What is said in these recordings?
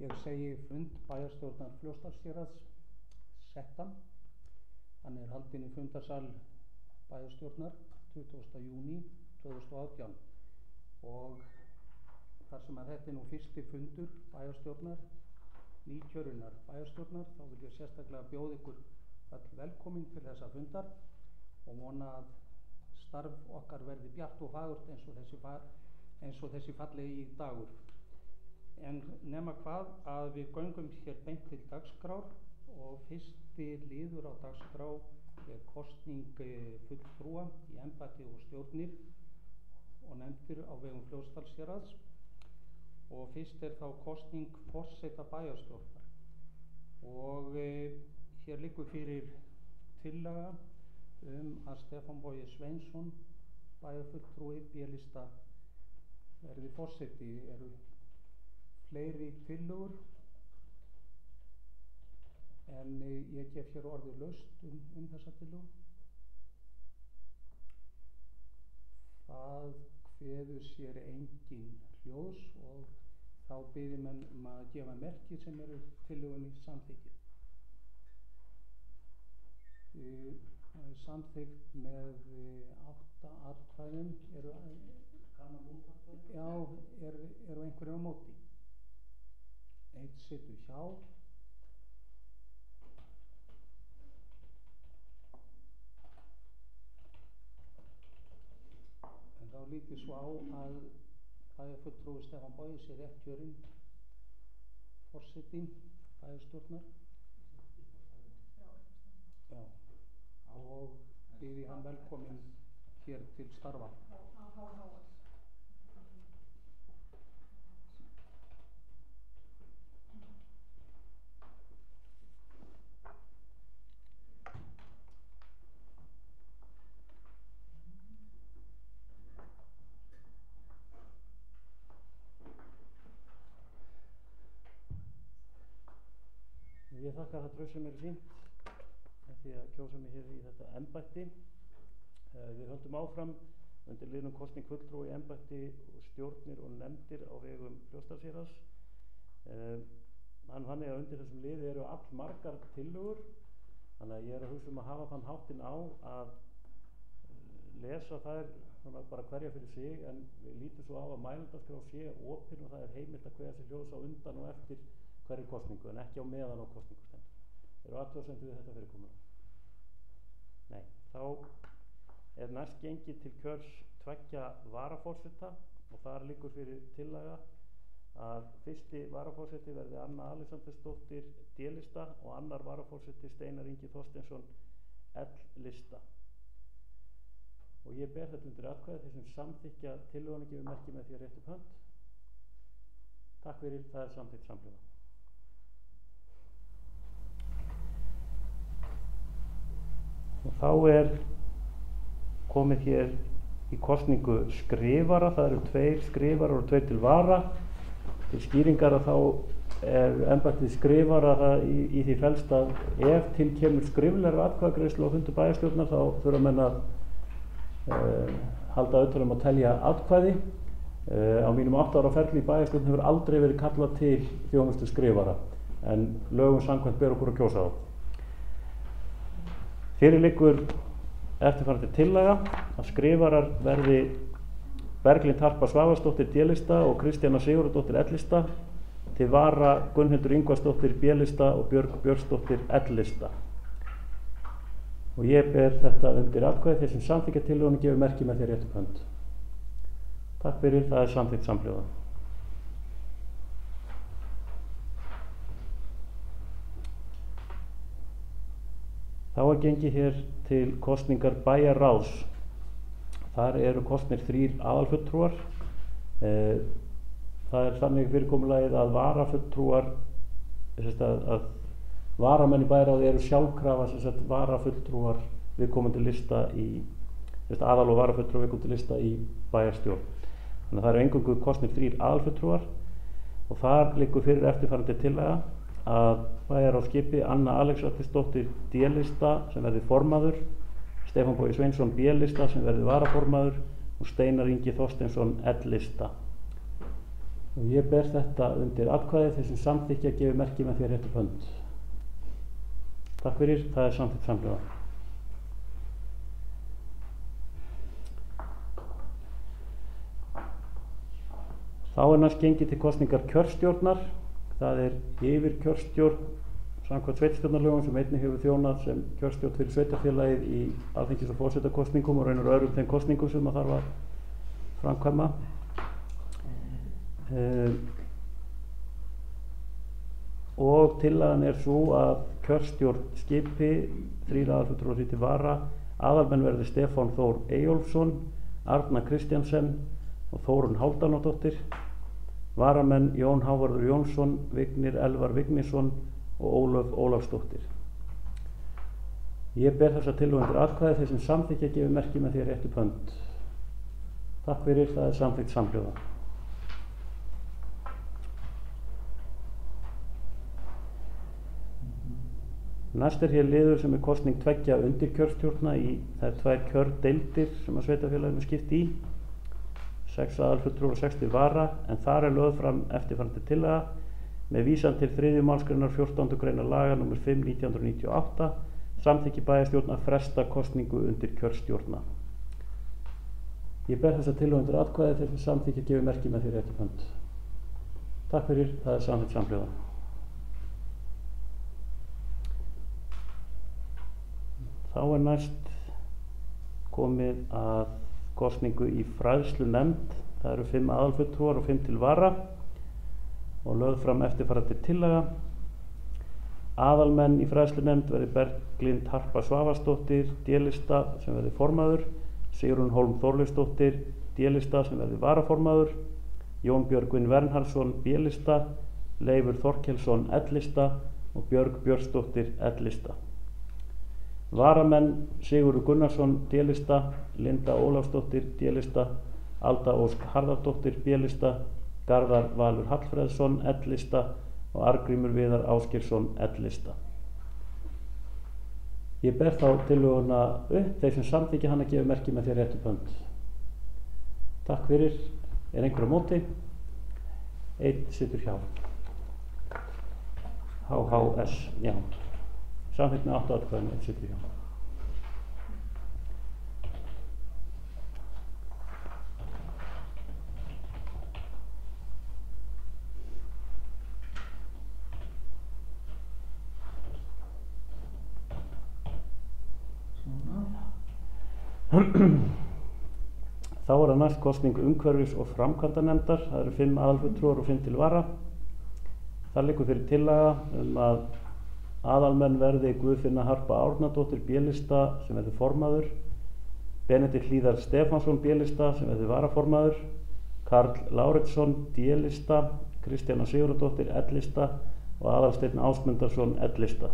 Ég segi fund bæjarstjórnar Fljótsdalshéraðs settan. Hann haldinn í fundarsal bæjarstjórnar 20. júní 2018 og þar sem þetta nú fyrsti fundur bæjarstjórnar, nýkjörinnar bæjarstjórnar, þá vil ég sérstaklega bjóða ykkur öll velkomin til þessa fundar og vona að starf okkar verði bjart og fagurt eins og þessi fallegi dagur. En nema hvað að við göngum hér beint til dagskrár og fyrsti liður á dagskrá kosning fulltrúa í embætti og stjórnir og nefndir á vegum Fljótsdalshéraðs og fyrst þá kosning forseta bæjarstjórnar og hér liggur fyrir tillaga að Stefán Bogi Sveinsson bæjarfulltrúi B-lista verði forseti. Eru fleiri tillögur en ég gef hér orðið laust þessa tillögu. Það kveður sér engin hljóðs og þá biður menn að gefa merki sem eru tillögunni samþykki. Samþykkt með 8 atkvæðum. Eru einhverjum á móti? Einn situr hjá. En þá lítur svo á að bæjarfulltrúi Stefán Bogi sé rétt kjörinn forseti bæjarstjórnar. Já. Og býði hann velkominn hér til starfa. Ég þakka það traust sem sýnt því að kjósa mig hér í þetta embætti. Við höldum áfram undir liðnum kosning fulltrúa í embætti og stjórnir og nefndir á vegum Fljótsdalshéraðs. Þannig að undir þessum liði eru allmargar tillögur, þannig að ég að hugsa að hafa þann háttinn á að lesa þær bara hverja fyrir sig, en við lítum svo á að mælendaskrá sé opin og það heimilt að kveða sér hljóðs á undan og eftir hverju kosningu en ekki á meðan á kosningu stendur. Eru athugasemdir við þetta fyrirkomulag? Nei, þá næst gengið til kjörs 2 varaforseta og þar liggur fyrir tillaga að fyrsti varaforseti verði Anna Alexandersdóttir D-lista og annar varaforseti Steinar Ingi Þorsteinsson L-lista. Og ég ber þetta undir atkvæði þeir sem samþykkja tillöguna gefur merki með því að rétta upp hönd. Takk fyrir, það samþykkt samhljóða. Og þá komið hér í kosningu skrifara. Það eru 2 skrifarar og 2 til vara. Til skýringar að þá embættið skrifara í því felst að ef til kemur skriflegar atkvæðagreiðslu á fundi bæjarstjórnar þá þurfa menn að halda utan að telja atkvæði. Á mínum 8 ára ferli í bæjarstjórn hefur aldrei verið kallað til þjónustu skrifara en lögum samkvæmt ber okkur að kjósa á. Fyrir liggur eftirfarandi tillaga að skrifarar verði Berglind Harpa Svavarsdóttir D-lista og Kristjana Sigurðardóttir L-lista, til vara Gunnhildur Ingvarsdóttir B-lista og Björg Björnsdóttir L-lista. Og ég ber þetta undir atkvæði þeir sem samþykkja tillögunni gefur merki með því að rétta upp hönd. Takk fyrir, það samþykkt samhljóða. Þá gengið hér til kosningar bæjarráðs. Þar eru kosnir 3 aðalfulltrúar. Það þannig fyrirkomulagið að varafulltrúar, að varamenn í bæjarráði eru sjálfkrafa varafulltrúar viðkomandi lista í aðal- og varafulltrúar viðkomandi lista í bæjarstjórn. Þannig að það eru eingöngu kosnir 3 aðalfulltrúar og þar liggur fyrir eftirfarandi tillaga að bæjarráð skipi Anna Alexandersdóttir D-lista sem verði formaður, Stefán Bogi Sveinsson B-lista sem verði varaformaður og Steinar Ingi Þorsteinsson L-lista. Og ég ber þetta undir atkvæði, þeir sem samþykkja gefi merki með því að rétta upp hönd. Takk fyrir, það er samþykkt samhljóða. Þá er næst gengið til kosningar kjörstjórnar. Það er yfirkjörstjórn samkvæmt sveitarstjórnarlögum sem einnig hefur þjónað sem kjörstjórn fyrir sveitarfélagið í alþingis- og forsetakosningum og raunar öðrum þeim kosningum sem að þarf að framkvæma. Og tillagan er svo að kjörstjórn skipi 3 aðalfulltrúar til vara. Aðalmenn verði Stefán Þór Eyjólfsson, Arna Kristjansen og Þórunn Hálfdánardóttir. Varamenn Jón Hávarður Jónsson, Vignir Elvar Vignisson og Ólöf Ólafsdóttir. Ég ber þessa tillögu undir atkvæði, þeir sem samþykkja gefi merki með því að rétta upp hönd. Takk fyrir, það er samþykkt samhljóða. Næst er hér liður sem er kosning 2 undirkjörstjórna í þær 2 kjördeildir sem að sveitarfélaginu skipti í. 6 aðalfulltrúar og 6 til vara, en þar er lögð fram eftirfarandi tillaga með vísan til 3. málsgreinar 14. greinar laga nr. 5/1998 samþykki bæjarstjórn að fresta kosningu undir kjörstjórna. Ég ber þessa tillögu undir atkvæði, þeir sem samþykja gefi merki með því að rétta upp hönd. Takk fyrir, það er samþykkt samhljóða. Þá er næst komið að kosningu í fræðslunefnd. Það eru 5 aðalfulltrúar og 5 til vara og lögð fram eftirfarandi tillaga. Aðalmenn í fræðslunefnd verði Berglind Harpa Svavarsdóttir, D-lista sem verði formaður, Sigrún Hólm Þorleifsdóttir, D-lista sem verði varaformaður, Jón Björgvin Vernharðsson, B-lista, Leifur Þorkelsson, L-lista og Björg Björnsdóttir, L-lista. Varamenn Sigurður Gunnarsson, D-lista, Linda Ólafsdóttir, D-lista, Alda Ósk Harðardóttir, B-lista, Garðar Valur Hallfreðsson, L-lista og Arngrímur Viðar Ásgeirsson, L-lista. Ég ber þá tillöguna upp, þeir sem samþykkja hana gefi merki með því að rétta upp hönd. Takk fyrir, er einhver á móti? Einn situr hjá. HHS, já. Samþykkt með 8 atkvæðum, einn situr hjá. Þá er það næst kosning umhverfis- og framkvæmdanefndar. Það eru 5 aðalfulltrúar og 5 til vara. Það liggur fyrir tillaga að aðalmenn verði Guðfinna Harpa Árnadóttir, B-lista sem verði formaður, Benedikt Hlíðar Stefánsson, B-lista sem verði varaformaður, Karl Lárutsson, D-lista, Kristjana Sigurðardóttir, L-lista og Aðalsteinn Ásmundarsson, L-lista.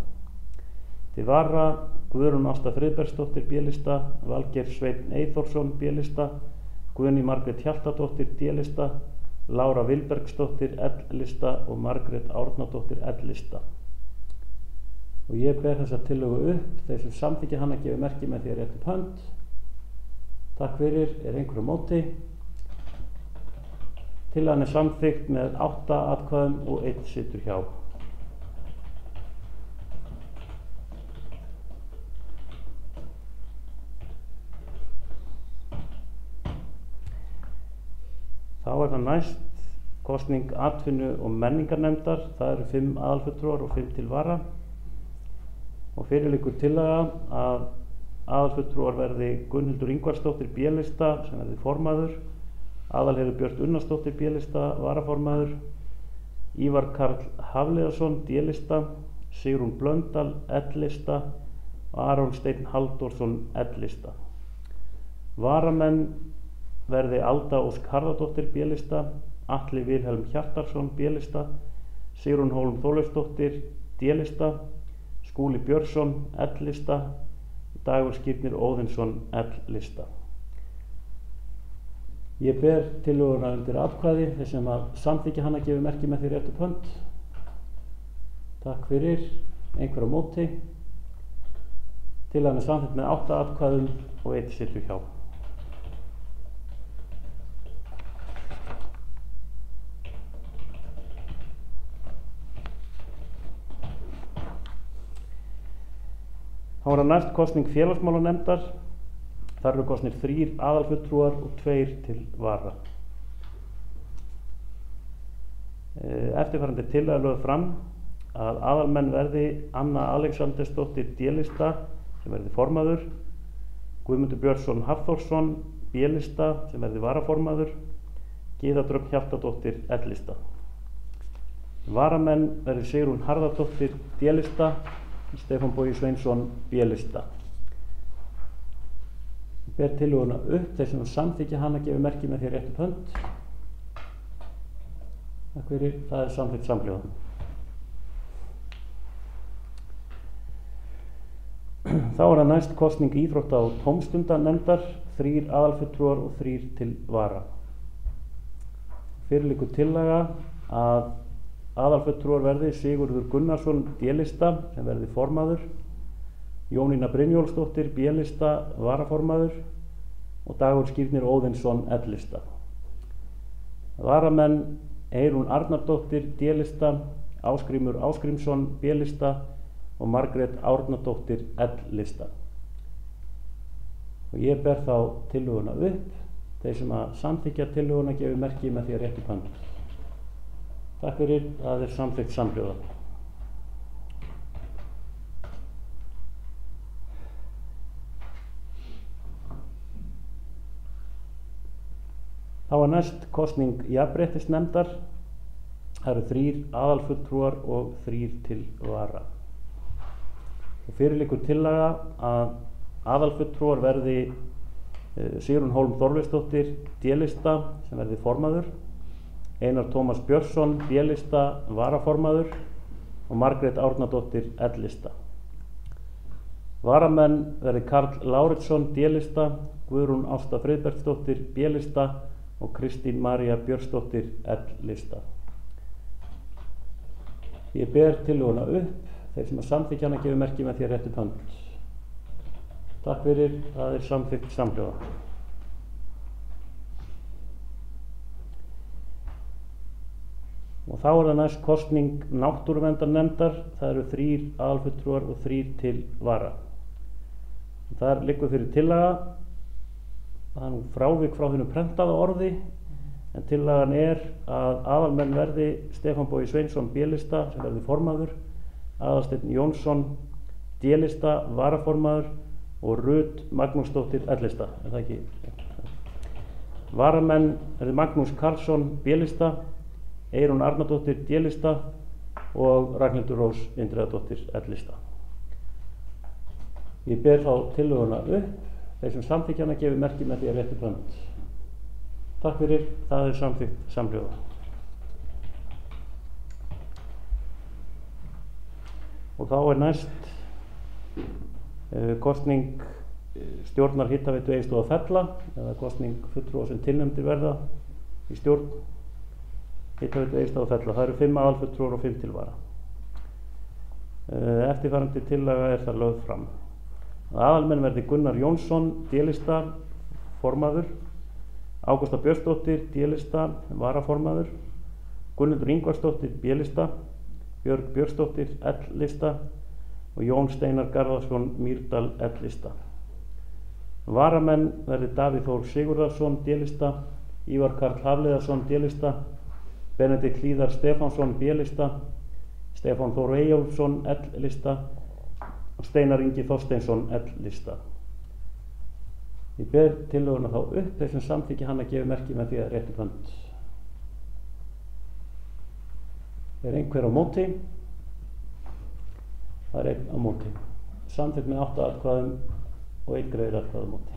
Til vara Guðrún Ásta Friðbergsdóttir, B-lista, Valgeir Sveinn Eyþórsson, B-lista, Guðný Margrét Hjaltadóttir, D-lista, Lára Vilbergsdóttir, L-lista og Margrét Árnadóttir, L-lista. Og ég ber þessa tillögu upp, þeir sem samþykkja hana gefi merki með því að rétta upp hönd. Takk fyrir, er einhver á móti? Tillagan er samþykkt með 8 atkvæðum og 1 situr hjá. Þá er það næst kosning atvinnu- og menningarnefndar. Það eru 5 aðalfulltrúar og 5 til vara. Og fyrir liggur tillaga að aðalfulltrúar verði Gunnhildur Ingvarsdóttir, B-lista sem verði formaður, Aðalheiður Björt Unnarsdóttir, B-lista varaformaður, Ívar Karl Hafliðarsson, D-lista, Sigrún Blöndal, L-lista og Aron Steinn Halldórsson, L-lista. Varamenn verði Alda Ósk Harðardóttir, B-lista, Atli Vilhelm Hjartarson, B-lista, Sigrún Hólm Þorleifsdóttir, D-lista, Skúli Björnsson, L-lista, Dagur Skírnir Óðinsson, L-lista. Ég ber tillöguna undir atkvæði, þeir sem að samþykkja hana gefi merki með því rétt upp hönd. Takk fyrir, einhver á móti. Tillagan er samþykkt með 8 atkvæðum og 1 situr hjá. Þá er það næst kosning félagsmálanefndar. Þar eru kosnir 3 aðalfulltrúar og 2 til vara. Eftirfarandi tillaga lögð fram að aðalmenn verði Anna Alexandersdóttir D-lista sem verði formaður, Guðmundur Björnsson Hafþórsson B-lista sem verði varaformaður, Gyða Dröfn Hjaltadóttir L-lista. Varamenn verði Sigrún Harðardóttir D-lista, Stefán Bogi Sveinsson B-lista. Ber tillöguna upp, þeir sem samþykkja hana gefur merki með því rétt upp hönd. Takk fyrir, það er samþykkt samhljóða. Þá er það næst kosning íþrótta- og tómstundanefndar, 3 aðalfulltrúar og 3 til vara. Fyrir liggur tillaga að aðalfulltrúar verði Sigurður Gunnarsson D-lista sem verði formaður, Jónína Brynjólfsdóttir B-lista varaformaður og Dagur Skírnir Óðinsson L-lista. Varamenn Eyrún Arnardóttir D-lista, Ásgrímur Ásgrímsson B-lista og Margrét Árnadóttir L-lista. Og ég ber þá tillöguna upp. Þeir sem að samþykkja tillöguna gefur merki með því að rétt upp hönd. Takk fyrir, það er samþykkt samhljóða. Þá er næst kosning jafnréttisnefndar. Það eru 3 aðalfulltrúar og 3 til vara. Og fyrir liggur tillaga að aðalfulltrúar verði Sigrún Hólm Þorleifsdóttir D-lista sem verði formaður, Einar Tómas Björnsson B-lista varaformaður og Margrét Árnadóttir L-lista. Varamenn verði Karl Láritsson D-lista, Guðrún Ásta Friðbertsdóttir B-lista og Kristín María Björnsdóttir L-lista. Ég ber tillöguna upp. Þeir sem að samþykkja hana gefur merki með því að rétt upp hönd. Takk fyrir, það er samþykkt samhljóða. Og þá er það næst kosning náttúruverndarnefndar. Það eru 3 aðalfulltrúar og 3 til vara. Þar liggur fyrir tillaga, það er nú frávik frá hinu prentaða orði, en tillagan er að aðalmenn verði Stefán Bogi Sveinsson B-lista sem verði formaður, Aðalsteinn Jónsson D-lista varaformaður og Rut Magnúsdóttir L-lista. Er það ekki? Varamenn verði Magnús Karlsson B-lista, Eyrún Arnardóttir D-lista og Ragnhildur Rós Indriðadóttir L-lista. Ég ber þá tillöguna upp. Þeir sem samþykkja hana gefur merki með því að rétt upp hönd. Takk fyrir, það er samþykkt samhljóða. Og þá er næst kosning stjórnar Hitaveitu Egilsstaða-Fella eða kosning fulltrúa sem tilnefndir verða í stjórn Hitaveitu Egilsstaða-Fella. Það eru 5 aðalfulltrúar og 5 til vara. Eftirfarandi tillaga er þar lögð fram. Aðalmenn verði Gunnar Jónsson D-lista formaður, Ágústa Björnsdóttir D-lista varaformaður, Gunnhildur Ingvarsdóttir B-lista, Björg Björnsdóttir L-lista og Jón Steinar Garðarsson Mýrdal L-lista. Varamenn verði Davíð Þór Sigurðarsson D-lista, Ívar Karl Hafliðarsson D-lista, Benedikt Hlíðar Stefánsson B-lista, Stefán Þór Eyjólfsson L-lista og Steinar Ingi Þorsteinsson L-lista. Ég ber tillöguna þá upp. Þeir sem samþykja hana gefur merki með því að rétt upp hönd. Er einhver á móti? Það er 1 á móti. Samþykkt með 8 atkvæðum og 1 greiður atkvæði á móti.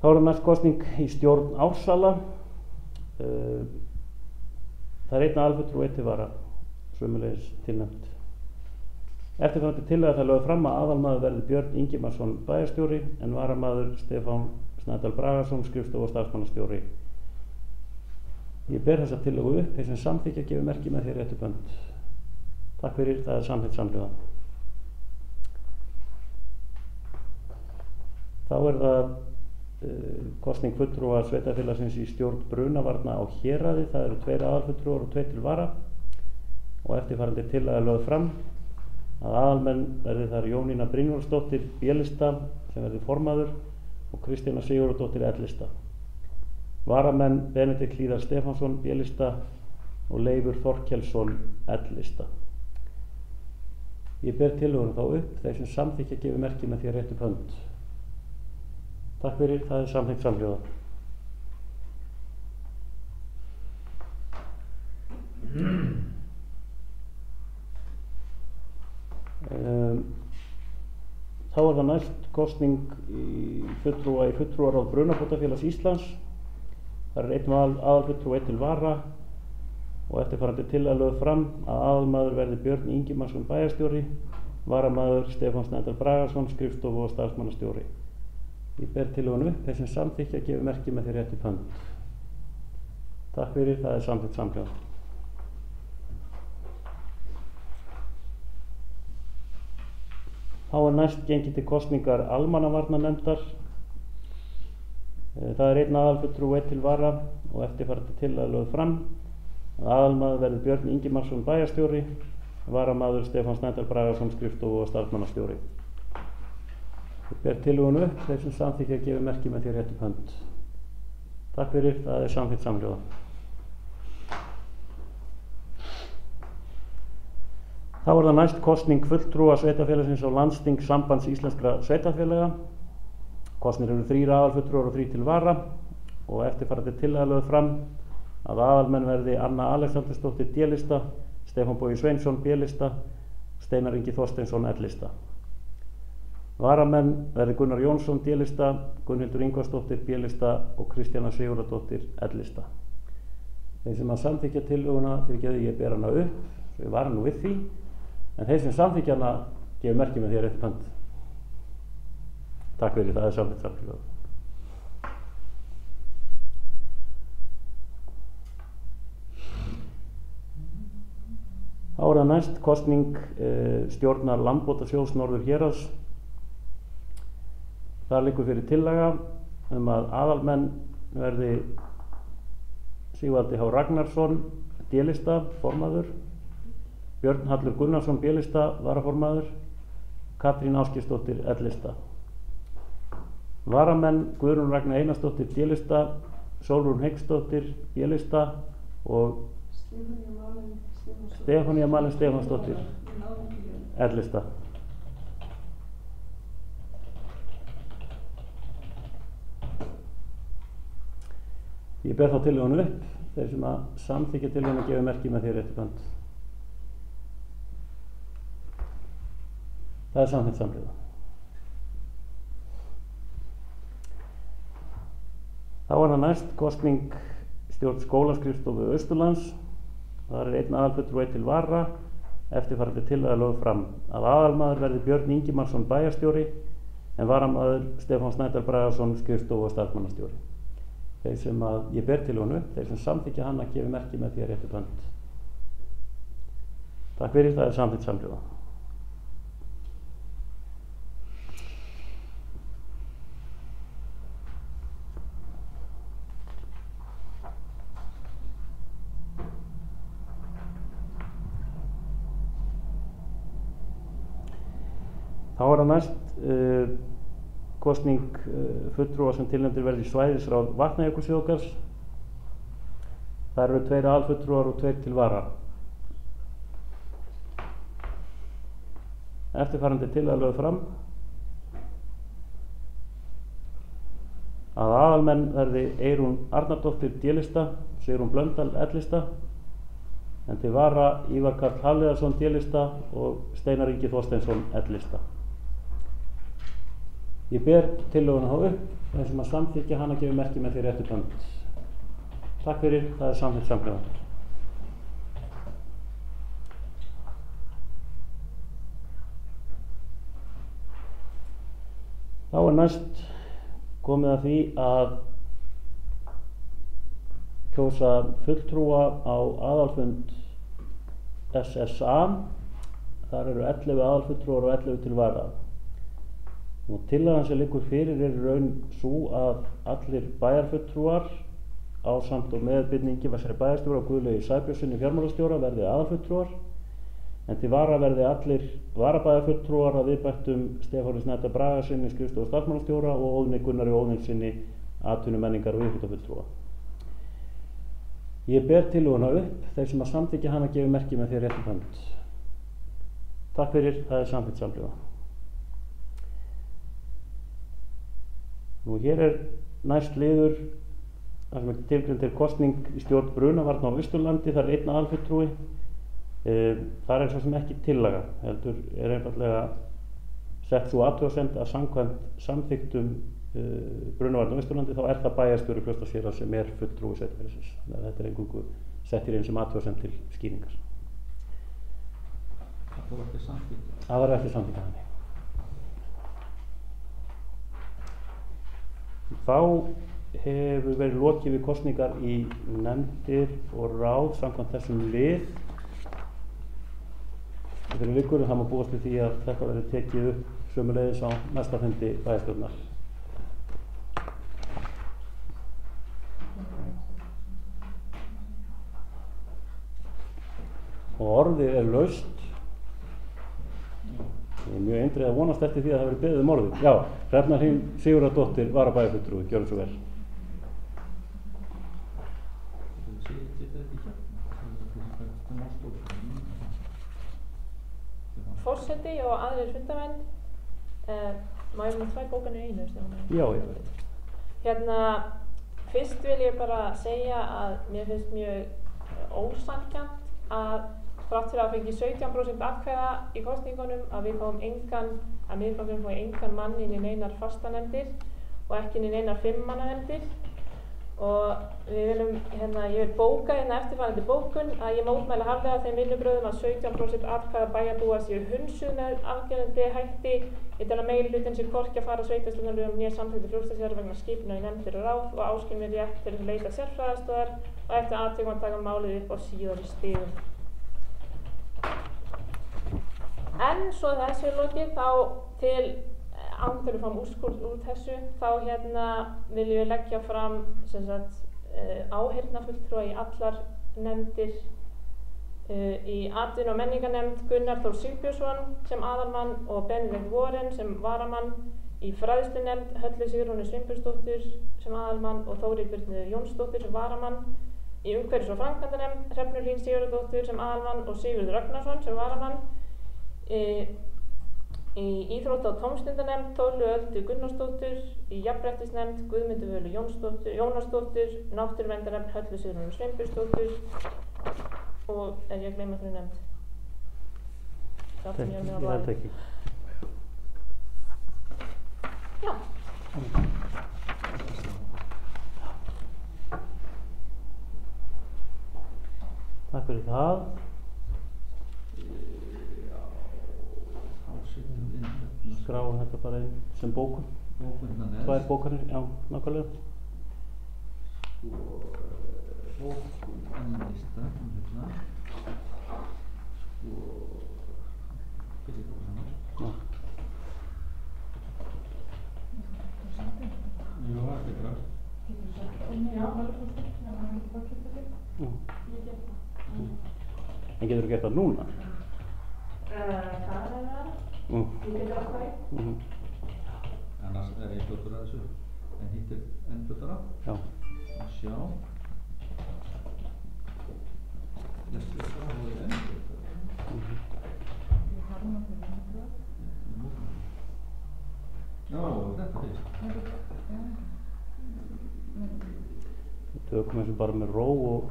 Þá er næst kosning í stjórn Ársala. Það er 1 aðalfulltrúi og 1 til vara, sömuleiðis tilnefnt. Eftirfarandi tillaga það lögð fram að aðalmaður verði Björn Ingimarsson bæjarstjóri en varamaður Stefán Snædal Bragason skrifstofu og starfsmannastjóri. Varamenn verði Guðmundur Björnsson D-lista, Ásgrímur Ásgrímsson B-lista, Ásgrímur Ásgrímsson L-lista. Varamenn verði Eyrún Arnardóttir D-lista, Ég ber þessa tillögu upp. Þeir sem samþykkja gefi merki með því réttu bönd. Takk fyrir. Það er samþykkt samhljóða. Þá er það kosning fulltrúa sveitarfélagsins í stjórn brunavarna á Héraði. Það eru 2 aðalfulltrúar og 2 til vara og eftirfarandi tillaga lögð fram að aðalmenn verði þar Jónína Brynjólfsdóttir B-lista sem verði formaður og Kristjana Sigurðardóttir L-lista. Varamenn Benedikt Hlíðar Stefánsson B-lista og Leifur Þorkelsson L-lista. Ég ber tillöguna þá upp. Þeir sem samþykkja gefi merki með því að réttu hönd. Takk fyrir. Það er samþykkt samhljóða. Þá er það næst kosning í fulltrúaráð Brunabótafélags Íslands. Það er 1 aðalfulltrúi og 1 til vara og eftirfarandi tillaga lögð fram að aðalmaður verði Björn Ingimarsson bæjarstjóri, varamaður Stefán Snædal Bragason skrifstofu og starfsmannastjóri. Ég ber tillöguna upp. Þeir sem samþykkja gefi merki með því réttu hönd. Takk fyrir. Það er samþykkt samhljóða. Þá er næst gengið til kosningar almannavarnanefndar. Það er 1 aðalfulltrúi og 1 til vara og eftirfarandi tillaga lögð fram að aðalmaður verði Björn Ingimarsson bæjarstjóri, varamaður Stefán Snædal Bragason skrifstofu og starfsmannastjóri. Ég ber tillöguna upp. Þeir sem samþykkja gefi merki með því réttu hönd. Takk fyrir. Það er samþykkt samhljóða. Þá er það næst kosning fulltrúa sveitarfélagsins á landsþing Sambands íslenskra sveitarfélaga. Kosnir eru 3 aðalfulltrúar og 3 til vara og eftirfarandi tillaga lögð fram að aðalmenn verði Anna Alexandersdóttir D-lista, Stefán Bogi Sveinsson B-lista, Steinar Ingi Þorsteinsson L-lista. Varamenn verði Gunnar Jónsson D-lista, Gunnhildur Ingvarsdóttir B-lista og Kristjana Sigurðardóttir L-lista. Þeir sem að samþykkja tillöguna, ég ber hana upp, svo ég var nú við því, en þeir sem samþykkja hana gefi merki með því að réttu hönd. Takk fyrir. Það er samþykkt samhljóða. Þá er það næst kosning stjórnar Landbótasjóðs Norður Héraðs. Það liggur fyrir tillaga að aðalmenn verði Sigvaldi H. Ragnarsson D-lista, formaður, Björn Hallur Gunnarsson B-lista, varaformaður, Katrín Ásgeirsdóttir L-lista. Varamenn Guðrún Ragna Einarsdóttir D-lista, Sólrún Hauksdóttir B-lista og Stefánía Malin Stefánsdóttir L-lista. Ég ber þá tillöguna upp. Þeir sem að samþykkja tillöguna gefi merki með því réttu hönd. Það er samþykkt samhljóða. Þá er það næst kosning stjórn skólaskrifstofu Austurlands. Það er 1 aðalfulltrúi og 1 til vara. Eftirfarandi tillaga lögð fram að aðalmaður verði Björn Ingimarsson bæjarstjóri en varamaður Stefán Snædal Bragason skrifstofu og starfsmannastjóri. Þeir sem að ég ber tillöguna upp, þeir sem samþykkja hana gefi merki með því að réttu hönd. Takk fyrir. Það er samþykkt samhljóða. Þá er það næst kosning fulltrúa sem tilnefndir verði í svæðisráð Vatnajökulsþjóðgarðs. Það eru 2 aðalfulltrúar og 2 til vara. Eftirfarandi tillaga lögð fram að aðalmenn verði Eyrún Arnardóttir D-lista, Sigrún Blöndal L-lista, en til vara Ívar Karl Hafliðarsson D-lista og Steinar Ingi Þorsteinsson L-lista. Ég ber tillöguna þá upp. Þeir sem að samþykkja hana gefi merki með því réttu hönd. Takk fyrir. Það er samþykkt samhljóða. Þá er næst komið að því að kjósa fulltrúa á aðalfund SSA. Þar eru 11 aðalfulltrúar og 11 til vara. Og tillagan sem liggur fyrir í raun sú að allir bæjarfulltrúar ásamt og með Birni Ingimarssyni bæjarstjóra og Guðlaugi Sæbjörnssyni fjármálastjóra verði aðalfulltrúar, en til vara verði allir varabæjarfulltrúar að viðbættum Stefáni Snædal Bragasyni skrifstofu starfsmálastjóra og Óðni Gunnari Óðinssyni atvinnumenningar og íþróttafultrúa. Ég ber tillöguna upp, þeir sem að samþykkja hana gefi merki með því réttum hönd. Takk fyrir, það er samþykkt samhljóða. Nú hér er næst liður þar sem er tilgreind til kosning í stjórn Brunavarna á Austurlandi. Það er einn aðalfulltrúi. Það er svo sem ekki tillaga, heldur er einfaldlega sett svo athugasemd að samkvæmt samþykktum Brunavarna á Austurlandi þá er það bæjarstjóri Fljótsdalshéraðs sem er fulltrúi sveitarfélagsins. Þannig að þetta er eingöngu settir inn sem athugasemd til skýringar. Það var ekki samþykkt. Það var ekki samþykkt þannig. Þá hefur verið lokið við kosningar í nefndir og ráð samkvæmt þessum lið. Fyrir vikur það má búast við því að þetta verður tekið upp sömuleiðis á næsta fundi bæjarstjórnar. Og orðið er laust. Ég er mjög eindregið að vonast eftir því að það verið beðið orðið. Já, Hrefna Hlín Sigurðardóttir varabæjarfulltrúi, gjörðu svo vel. Forseti og aðrir fundamenn. Má ég með 2 bókanir í einu? Já, ég veit. Hérna, fyrst vil ég bara segja að mér finnst mjög ósanngjarnt að þrátt fyrir að fengi 17% atkvæða í kosningunum að við fáum að Miðflokkurinn fái engan mann inn í neinar fastanefndir og ekki inn í neinar 5-mannanefndir. Og ég vil bóka eftirfarandi bókun að ég mótmæla harðlega þeim vinnubrögðum að 17% atkvæða bæjarbúa séu hunsuð með afgerandi hætti. Ég tel að meirihlutinn sé hvorki að fara sveitarstjórnarlögum né samþykkti Fljótsdalshéraðs vegna skipunar í nefndir og ráð og áskil mér rétt til að leita sérfræðiaðstoðar og eftir atvikum að taka málið upp á síðari stigum. En svo þessu lokið þá til ánþurðu fram úrskurð úr þessu þá viljum við leggja fram áheyrnarfulltrúa í allar nefndir. Í atvinnu- og menningarnefnd Gunnar Þór Sigbjörnsson sem aðalmann og Benedikt Warren sem varamann. Í fræðslunefnd Höllu Sigrúnu Sveinbjörnsdóttur sem aðalmann og Þóri Birnu Jónsdóttur sem varamann. Í umhverfis- og framkvæmdanefnd Hrefnu Hlín Sigurðardóttur sem aðalmann og Sigurður Ragnarsson sem varamann. Í íþrótta- og tómstundanefnd Tólu Öldu Gunnarsdóttur. Í jafnréttisnefnd Guðmundur Völu Jónasdóttur. Náttúruverndarnefnd Höllu Sigrúnu Sveinbjörnsdóttur. Og er ég að gleyma einhverju nefnd? Ég held ekki. Já. Takk fyrir það. Skráum þetta bara inn sem bókun. 2 bókanir, já, nákvæmlega. Annan lista hérna. En getur þú gert það núna? Það er það. Ég get það hvað. Annars er ég fljótur að þessu en hitt er enn fljótara. Já. Að sjá. Þessu er það og enn fljótara. Já, þetta fyrst. Tökum þessu bara með ró og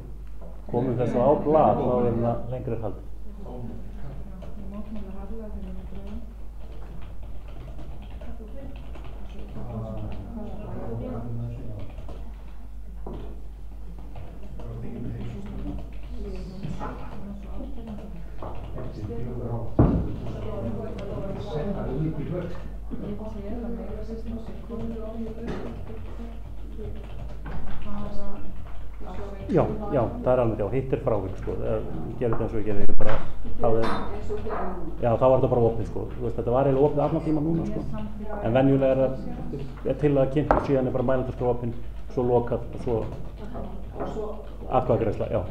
komum þessu á blað, þá er það lengri haldið. Já, það er alveg, hitt er frávik sko, gerði þetta eins og ég gerði, ég bara hafði, já þá var þetta bara opið sko, þú veist þetta var eiginlega opið allan tíma núna sko, en venjulega er til að kynna og síðan er bara mælendaskrá opin, svo lokað og svo atkvæðagreiðsla, já.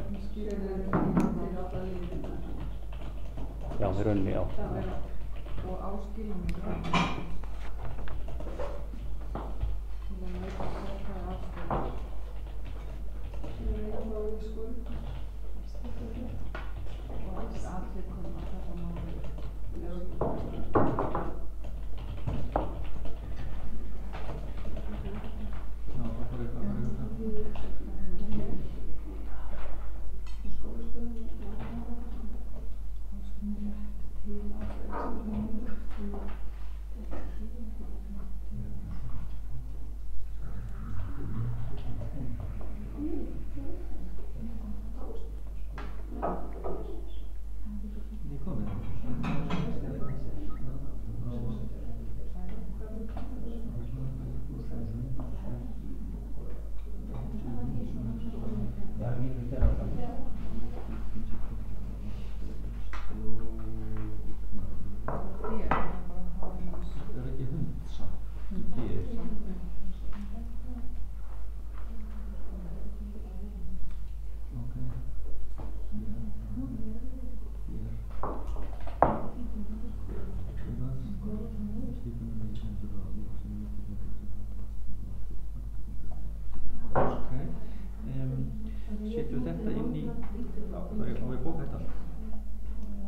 Já, í rauninni, já. Og áskilum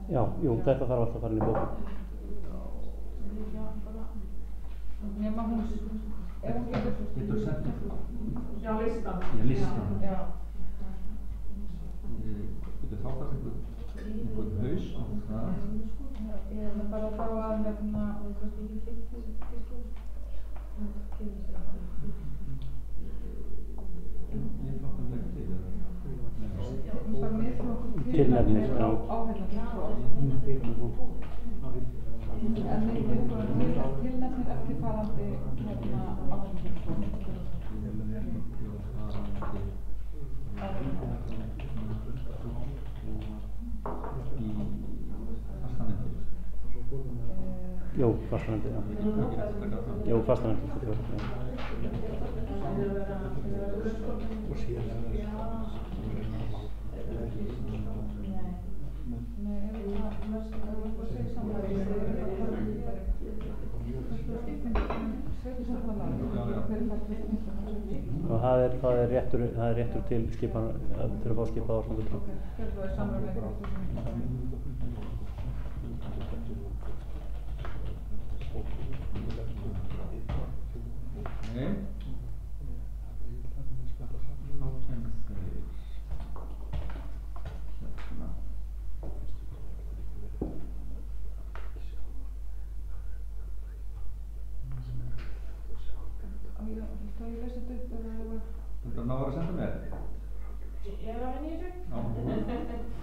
Já, jú, þetta þarf alltaf að fara inn í bókum. Nema hún, ef hún getur sett Já, listan. Já, listan. Já. Getur þá þarf einhvern haus á það. Ég er bara þá að nefna Tilnefnir, já. En tilnefnir eftirfarandi Jú, fastanefndir, já. Jú, fastanefndir, já. Og það er réttur til skipan, til að fá skipað ársfulltrúa. Þú náður að senda mér? Ég er að vinna í þessu.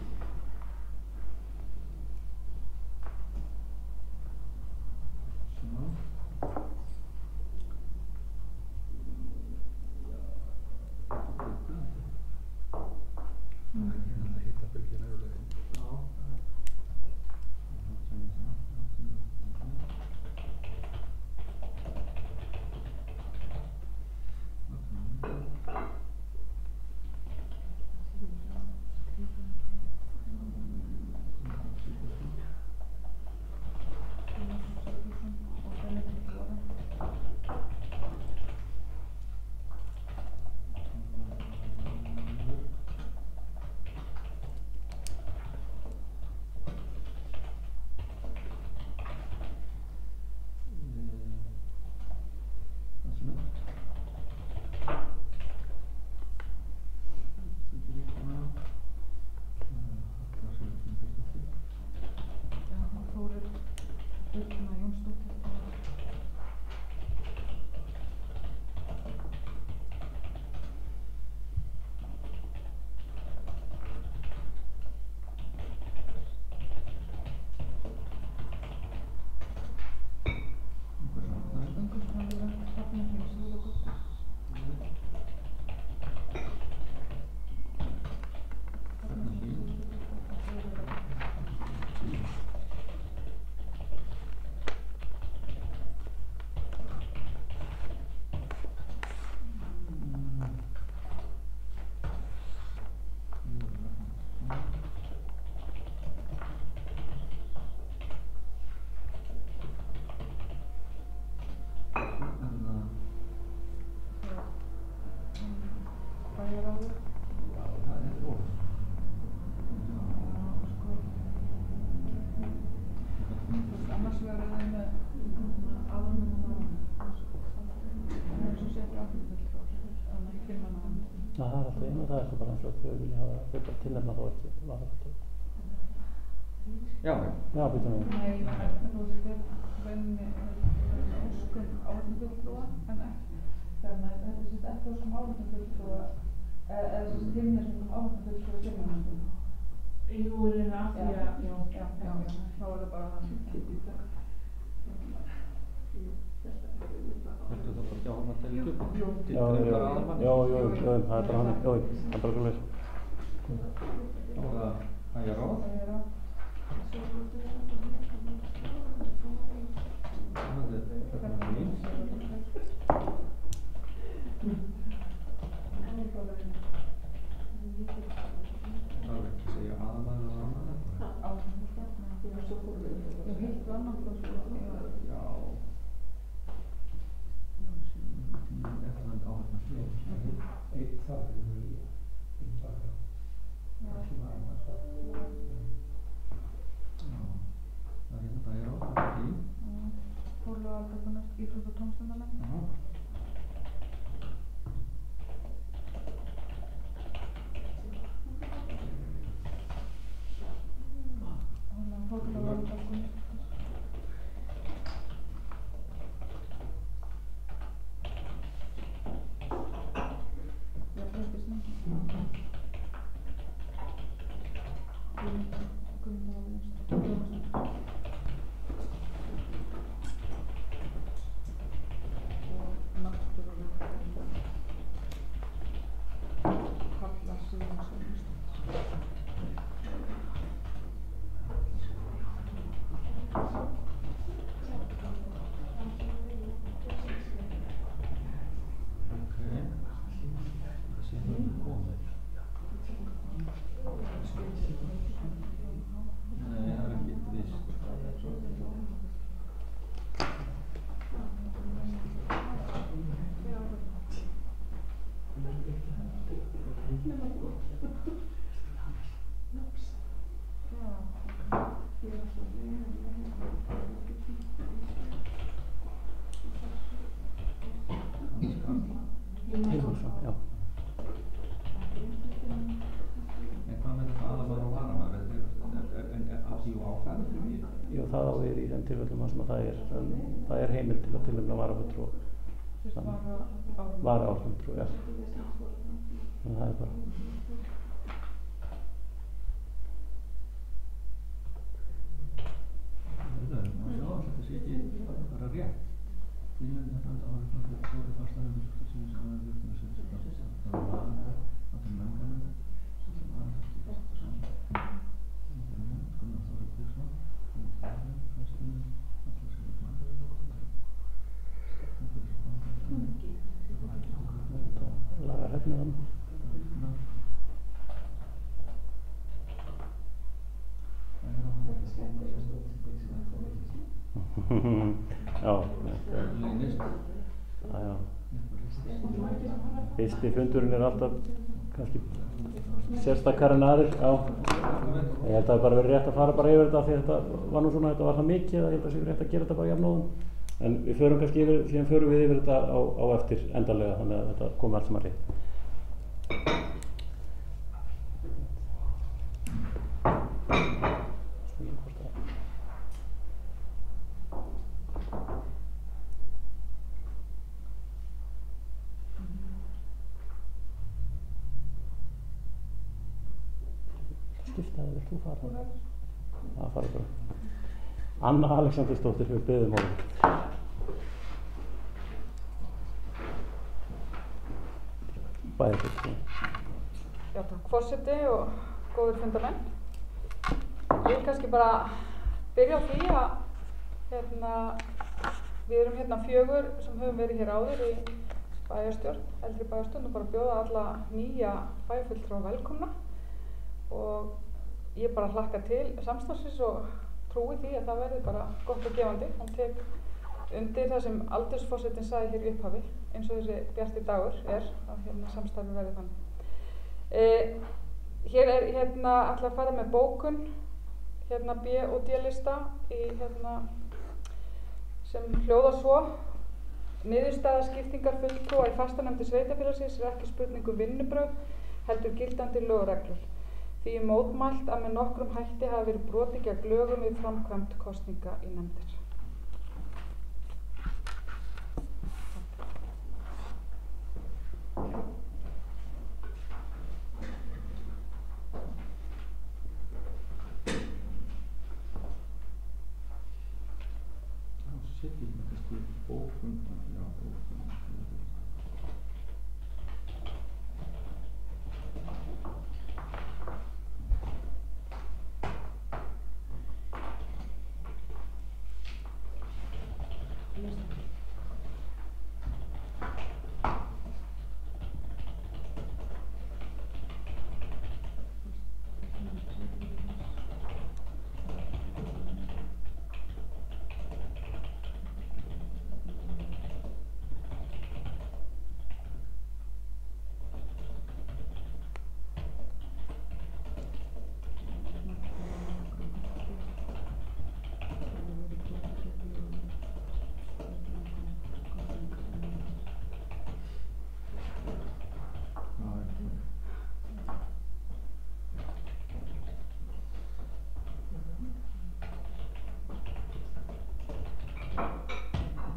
Það er alltaf einu og það er svo bara eins og þau vilja hafa þau bara tilnefna þá ekki varafulltrúa. Já, Já, býtum við. Nei, þú veist, rauninni óskum áheyrnarfulltrúa en ekki. Þannig að þetta sést ekki óskum áheyrnarfulltrúa eða sést tilnefningum áheyrnarfulltrúa tilnefningum. Jú, reyna af því að, Já, þá er það bara þannig. Þetta er það bara ekki á hann að telja upp. Já, það er bara hann. Það er bara svo leys. Og það hægja ráð. Það er mín. Það er ekki að segja aðalmaður og aðalmaður. Ég heilt og annan flokk. Já. Eftirvænt áherslu. Eitt þar í baka. Ekki maður það. Já. Það er hérna bæjar á. Það er í. Fórlega alveg íþrótt og tómstundamenn. Já. Fórlega alveg það á við í þeim tilfellum þar sem það er heimild til að tilnefna varafulltrúa. Varafulltrúa, já. En það er bara. Þetta sé ekki bara rétt. Laga hérna þannig. Já, fyrsti fundurinn alltaf kannski sérstakar en aðrir. Já, ég held að það bara verið rétt að fara bara yfir þetta því þetta var nú svona, þetta var það mikið að ég held að það sé rétt að gera þetta bara jafnóðum. En við förum kannski yfir, síðan förum við yfir þetta á eftir endanlega, þannig að þetta komi allt saman rétt. Skiptaði, vilt þú fara? Það fara bara. Anna Alexandersdóttir, við biðjum orðið. Bæði þetta. Já, takk forseti og góðir fundamenn. Ég vil kannski bara byrja á því að við erum hérna 4 sem höfum verið hér áður í bæjarstjórn, eldri bæjarstjórn, og bara bjóða alla nýja bæjarfulltrúa velkomna. Og ég bara hlakka til samstarfsins og trúi því að það verði bara gott og gefandi. Hann tek undir það sem aldursforsetinn sagði hér í upphafi, eins og þessi bjarti dagur er, að samstarfi verði þannig. Hér er ætla að fara með bókun, B- og D-lista í sem hljóðar svo: Niðurstaða skiptingar fulltrúa í fastanefndir sveitarfélagsins er ekki spurning um vinnubrögð, heldur gildandi lög og reglur. Því er mótmælt að með nokkrum hætti hafi verið brotið gegn lögum við framkvæmd kosninga í nefndir. Setjum við kannski bókun, já, bókun.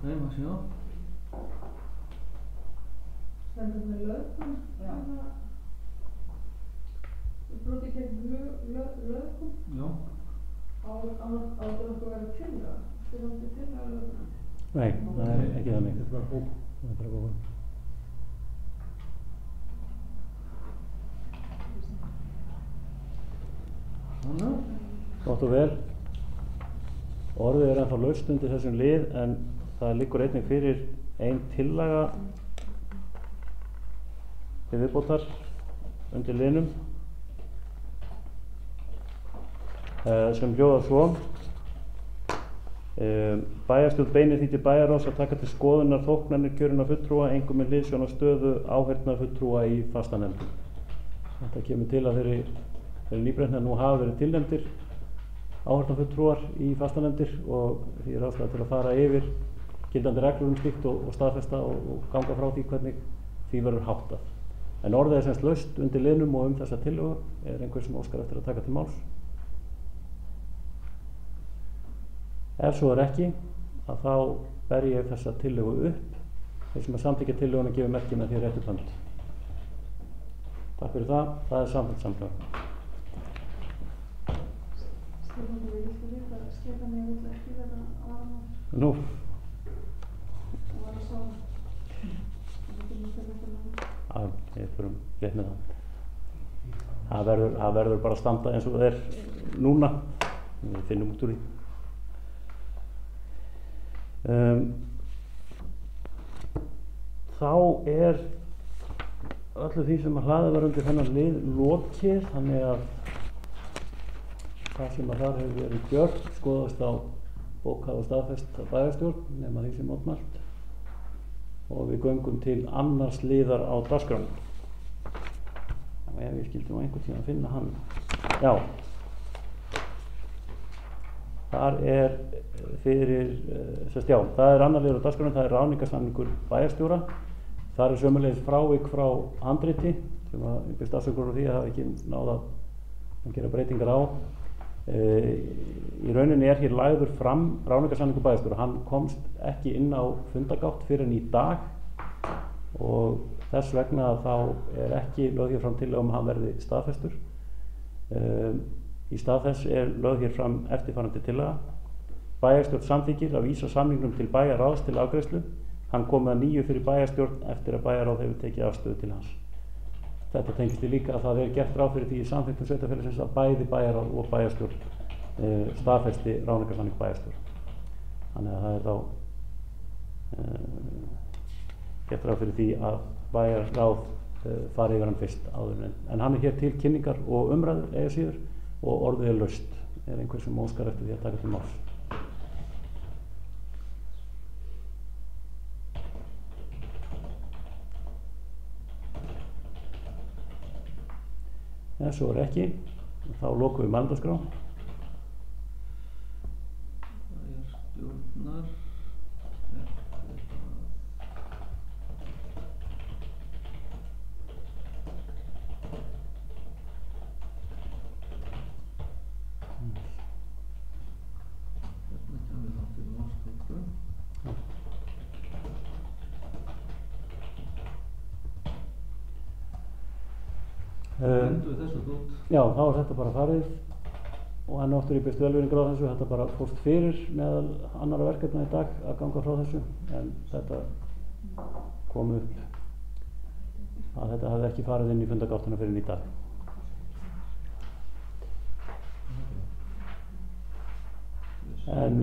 Nei, maður sjá. Stendur með lögum? Já. Brotið gegn lögum? Já. Áður okkur verið tillaga? Þetta er tillaga lögum? Nei, það er ekki þannig. Þetta er bara bók. Það er bara bókun. Þannig. Gott og vel. Orðið er ennþá laust undir þessum lið en það liggur einnig fyrir ein tillaga til viðbótar undir liðnum sem hljóðar svo. Bæjarstjórn beinir því til bæjarráðs að taka til skoðunar þóknanir kjörinna fulltrúa, einkum með hliðsjón af stöðu áheyrnar fulltrúa í fastanefndum. Þetta kemur til að þeirri nýbreytni að nú hafa verið tilnefndir áheyrnarfulltrúar í fastanefndir og því er ástæða til að fara yfir gildandi reglur slíkt og staðfesta og ganga frá því hvernig því verður háttað. En orðið er semst laust undir liðnum og þessa tillögu. Er einhver sem óskar eftir að taka til máls? Ef svo er ekki, að þá ber ég þessa tillögu upp. Þeir sem að samþykkja tillöguna gefur merki með því réttu hönd. Takk fyrir það. Það er samþykkt samkvæmt. Stefán, þú viltu vita að Stefán ég vil ekki vera aðramáð? Nú. Það var að sá. Við förum rétt með það. Það verður bara að standa eins og það er núna. Við finnum út úr því. Þá er öllu því sem að hlaðið var undir þennan lið lokið, þannig að það sem að þar hefur verið gjört skoðast á bókað og staðfest af bæjarstjórn nema því sem mótmælt og við göngum til annars liðar á dagskránni. Og ef ég skildi nú einhvern tíma að finna hann. Já. Þar er fyrir, það er annar liður á dagskránni, það er ráðningarsamningur bæjarstjóra. Þar er sömuleiðis frávik frá handriti sem að ég byrst afsökunar á því að hafa ekki náð að gera breytingar á. Í rauninni er hér lagður fram ráðningarsamningur bæjarstjóra. Hann komst ekki inn á fundagátt fyrr en í dag og þess vegna þá er ekki lögð hér fram tillögu um að hann verði staðfestur. Í stað þess er lögð hér fram eftirfarandi tillaga. Bæjarstjórn samþykkir að vísa samningnum til bæjarráðs til afgreiðslu. Hann kom að nýju fyrir bæjarstjórn eftir að bæjarráð hefur tekið afstöðu til hans. Þetta tengist því líka að það er gert ráð fyrir því í samþykktum sveitarfélagsins að bæði bæjarráð og bæjarstjórn staðfesti ráðningarsamning bæjarstjórn. Þannig að það er þá gert ráð fyrir því að bæjarráð fari yfir hann fyrst áður en hann er hér til kynningar og umræður eða síður og orðið er laust. Er einhver sem óskar eftir því að taka til máls? Ef svo er ekki, þá lokum við mælendaskrá. Bæjarstjórnar. Endur við þessu út? Já, þá er þetta bara farið og enn áttur ég byrst velvinningur á þessu. Þetta bara fórst fyrir meðal annara verkefna í dag að ganga frá þessu, en þetta kom upp að þetta hafði ekki farið inn í fundargáttuna fyrir í dag. En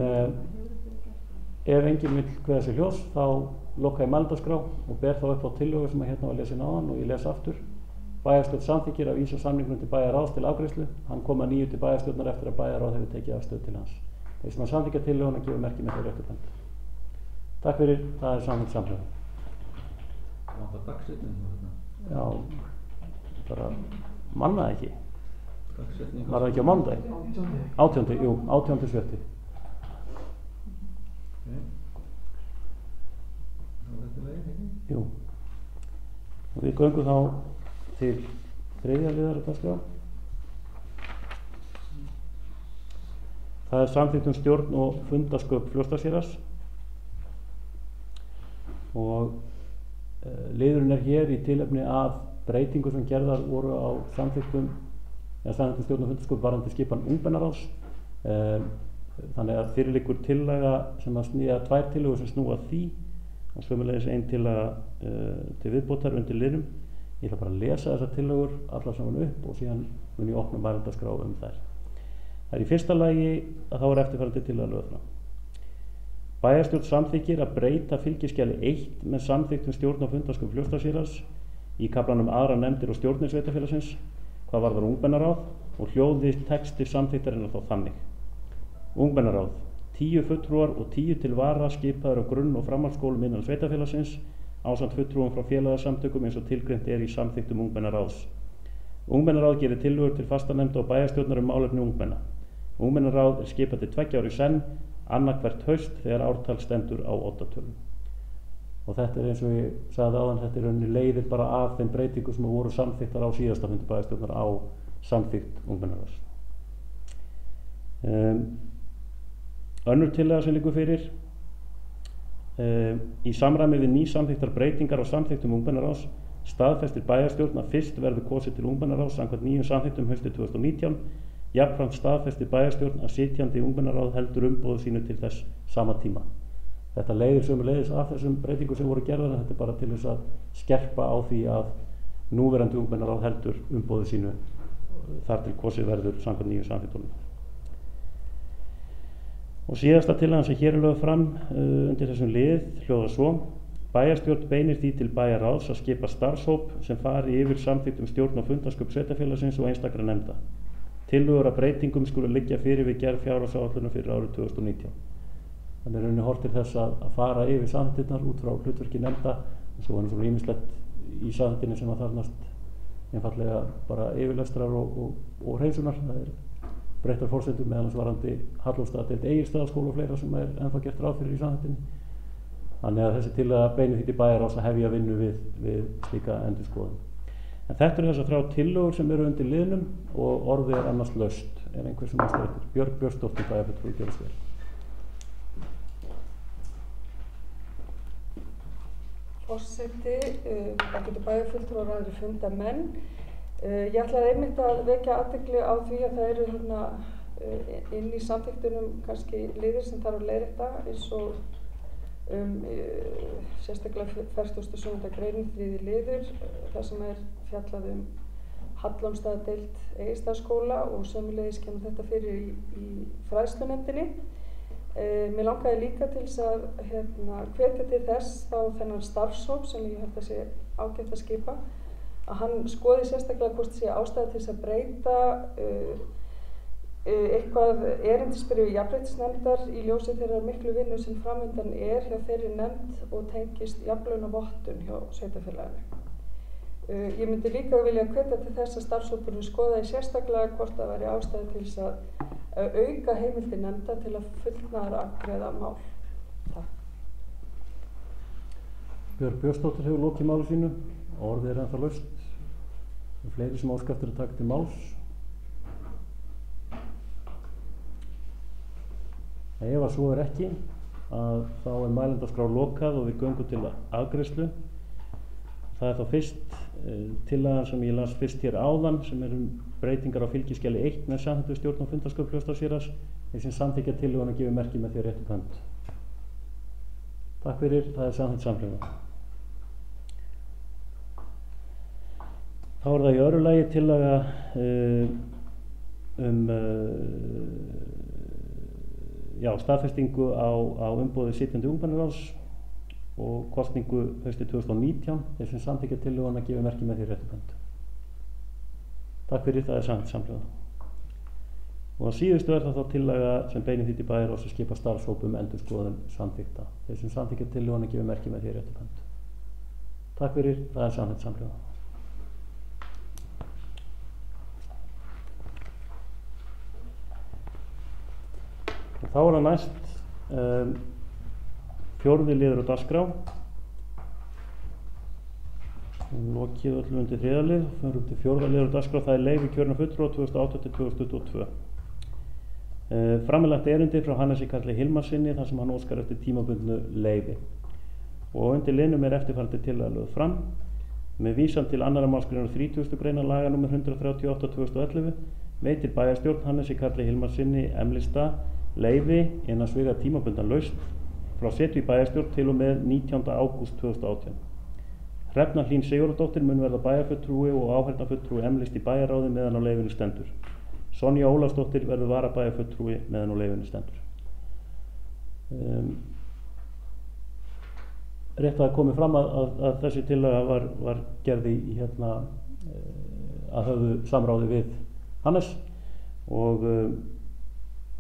ef enginn vill kveða sér hljós þá loka ég mælendaskrá og ber þá upp á tillögu sem hérna var lesin áðan og ég les aftur. Bæjarstjórn samþykkir að vísa samningnum til bæjarráðs til afgreiðslu. Hann kom að nýju til bæjarstjórnar eftir að bæjarráð hefur tekið afstöðu til hans. Þeir sem að samþykkja tillöguna gefur merki með þeir réttubönd. Takk fyrir, það er samþykkt samhljóða. Það var dagsetning. Já, bara mannaði ekki. Dagsetning. Var það ekki á mánudaginn? 18. Jú, 18.7. Það var þetta leið, ekki? Jú. Og við göngum þá til þriðja liðar á dagskrá. Það er samþykkt stjórn og fundasköp Fljótsdalshéraðs og liðurinn er hér í tilefni af breytingu sem gerðar voru á samþykktum stjórn og fundasköp varðandi skipan ungmennaráðs. Þannig að fyrir liggur tillaga sem að snýja tvær tillögur sem snúa að því og sömulegis ein tillaga til viðbótar undir liðnum. Ég ætla bara að lesa þessar tillögur allar saman upp og síðan mun ég opna mælendaskrá þær. Það er í fyrsta lagi að þá er eftirfarandi tillaga lögð fram. Bæjarstjórn samþykkir að breyta fylgiskjali 1 með samþykktum stjórn og fundasköp Fljótsdalshéraðs í kaflanum aðrar nefndir og stjórnir sveitarfélagsins hvað varðar ungmennaráð og hljóði texti samþykktarinnar þá þannig. Ungmennaráð 10 fulltrúar og 10 til vara skipaður á grunn- og framhaldsskólum innan sveitarfélagsins ásamt fulltrúum frá félagasamtökum eins og tilgreint er í samþykktum ungmennaráðs. Ungmennaráð gerir tillögur til fastanefnda og bæjarstjórnar málefni ungmenna. Ungmennaráð er skipað til 2 ára í senn, annað hvert haust þegar ártal stendur á oddatölum. Og þetta er eins og ég sagði áðan, þetta er rauninni leiðir bara af þeim breytingu sem voru samþykktar á síðasta fundi bæjarstjórnar á samþykkt ungmennaráðs. Önnur tillaga sem liggur fyrir í samræmi við nýsamþykktar breytingar á samþykktum ungmennaráðs staðfestir bæjarstjórn að fyrst verður kosið til ungmennaráðs samkvæmt nýjum samþykktum haustið 2019. Jafnframt staðfestir bæjarstjórn að sitjandi ungmennaráð heldur umboðu sínu til þess sama tíma. Þetta leiðir sömuleiðis af þessum breytingum sem voru gerðar, en þetta er bara til þess að skerpa á því að núverandi ungmennaráð heldur umboðu sínu þar til kosið verður samkvæmt nýjum samþykktunum. Og síðasta tillagan sem hér er lögð fram undir þessum lið hljóðar svo: Bæjarstjórn beinir því til bæjarráðs að skipa starfshóp sem fari yfir samþykktum stjórn og fundasköp sveitarfélagsins og einstakra nefnda. Tillögur að breytingum skulu liggja fyrir við gerð fjárhagsáætlunar fyrir árið 2019. Þannig er rauninni horft til þess að fara yfir samþykktirnar út frá hlutverki nefnda, og svo er svona ýmislegt í samþykktinni sem að þarfnast einfaldlega bara yfirlestrar og hreinsunar. Það er breyttar forsendur meðal annars varðandi Hallormsstaðadeild Egilsstaðaskóla og fleira sem er ennþá gert ráð fyrir í samþykktinni. Þannig að þessi tillaga beinir því til bæjarráðs að hefja vinnu við slíka endurskoðun. En þetta eru þessar 3 tillögur sem eru undir liðnum og orðið er annars laust. Er einhver sem að streitir? Björg Björnsdóttir, bæjarfulltrúi, gjörðu svo vel. Forseti, það getur bæjarfulltrúar og aðrir fundamenn. Ég ætlaði einmitt að vekja athygli á því að það eru hérna inn í samþykktunum kannski liðir sem þarf að leiðrétta, eins og sérstaklega 47. greinin 3. liður, það sem er fjallað Hallormsstaðadeild Egilsstaðaskóla og sömuleiðis kemur þetta fyrir í fræðslunefndinni. Mér langaði líka til þess að hvetja til þess þá þennan starfshóp sem ég held að sé ágætt að skipa, að hann skoði sérstaklega hvort sé ástæða til þess að breyta eitthvað erindisbréfi jafnréttisnefndar í ljósi þeirrar miklu vinnu sem framundan er hjá þeirri nefnd og tengist jafnlaunavottun hjá sveitarfélaginu. Ég myndi líka vilja hvetja til þess að starfshópurinn skoðaði sérstaklega hvort það væri ástæða til þess að auka heimildir nefnda til að fullnaðarafgreiða mál. Takk. Björg Björnsdóttir hefur lokið máli sínu og orðið er ennþá laust. Fleiri sem óska eftir að taka til máls. Ef að svo er ekki, þá er mælendaskrá lokað og við göngum til afgreiðslu. það er þá fyrst tillagan sem ég las fyrst hér áðan sem breytingar á fylgiskjali 1 með samþykktu stjórn og fundarskap Fljótsdalshéraðs. Þeir sem samþykkja tillöguna gefur merki með því að rétta upp hönd. Takk fyrir, það er samþykkt samhljóða. Þá er það í öðru lagi tillaga staðfestingu á umboði sitjandi ungmennaráðs og kosningu haustið 2019. Þeir sem samþykkja tillöguna gefur merki með því rétt upp hönd. Takk fyrir, það er samþykkt samhljóða. Og að síðustu er það þá tillaga sem beinir því til bæjarráðs að skipa starfshóp endurskoðun samþykkta. Þeir sem samþykkja tillöguna gefur merki með því rétt upp hönd. Takk fyrir, það er samþykkt samhljóða. Þá er það næst fjórði liður á dagskrá. Lokið öllum undir þriðja lið, fyrir upp til fjórða liður á dagskrá, það er leyfi kjörinna fulltrúa 2008 til 2022. Framlagt erindi frá Hannesi Karli Hilmarssyni þar sem hann óskar eftir tímabundnu leyfi. Og undir liðnum er eftirfarandi tillaga lögð fram. Með vísan til 2. málsgreinar 30. greinar laga nr. 138/2011 veitir bæjarstjórn Hannesi Karli Hilmarssyni M-lista leyfi innan sviga tímabundna lausn frá setu í bæjarstjórn til og með 19. ágúst 2018. Hrefna Hlín Sigurðardóttir mun verða bæjarfulltrúi og áheyrnarfulltrúi M-list í bæjarráði meðan á leyfinu stendur. Sonja Ólafsdóttir verður varabæjarfulltrúi meðan á leyfinu stendur. Rétt að komið fram að þessi tillaga var gerð í að höfðu samráði við Hannes og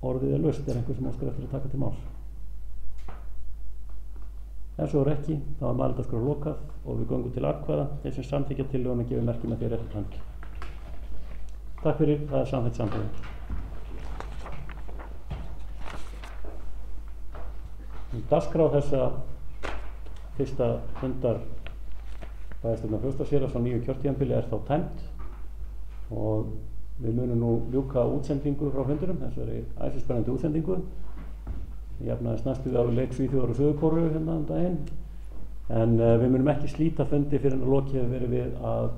orðið er laust. Er einhver sem óskar eftir að taka til máls? Ef svo er ekki, þá er mælendaskrá lokað og við göngum til atkvæða. Þeir sem samþykkja tillöguna gefur merki með því rétt upp hönd. Takk fyrir, það er samþykkt samhljóða. Dagskrá þessa fyrsta fundar bæjarstjórnar Fljótsdalshéraðs á nýju kjörtímabili er þá tæmt og við munum nú ljúka útsendingu frá fundinum, þessari æsispennandi útsendingu. Ég jafnaðist næstu við á leik Svíþjóðar og Suður-Kóreu hérna daginn, en við munum ekki slíta fundi fyrir en að lokið hefur verið við að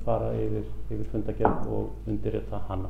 fara yfir fundagerð og undirrita hana.